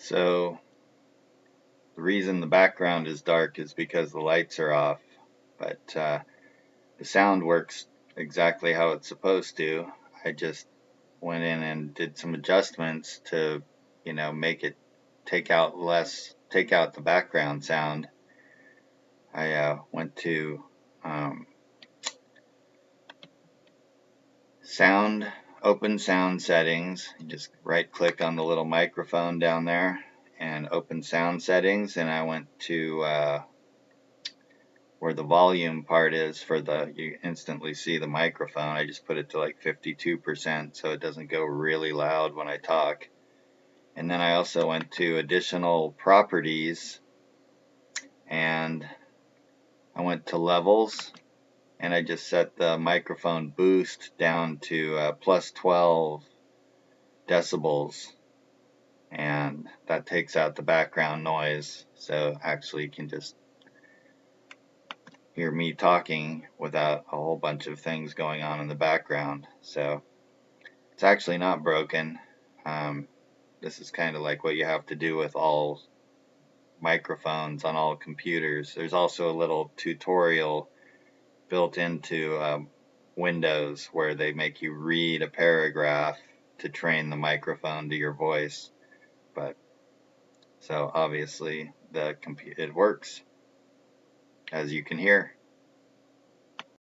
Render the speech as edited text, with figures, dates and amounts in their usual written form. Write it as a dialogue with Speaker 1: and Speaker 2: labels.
Speaker 1: So the reason the background is dark is because the lights are off, but the sound works exactly how it's supposed to. I just went in and did some adjustments to, make it take out the background sound. I went to um, sound, open sound settings. You just right click on the little microphone down there and open sound settings, and I went to where the volume part is you instantly see the microphone. I just put it to like 52% so it doesn't go really loud when I talk. And then I also went to additional properties and I went to levels and I just set the microphone boost down to plus 12 decibels, and that takes out the background noise, so actually you can just hear me talking without a whole bunch of things going on in the background. So it's actually not broken. This is kind of like what you have to do with all microphones on all computers. There's also a little tutorial built into Windows where they make you read a paragraph to train the microphone to your voice. But so obviously it works, as you can hear.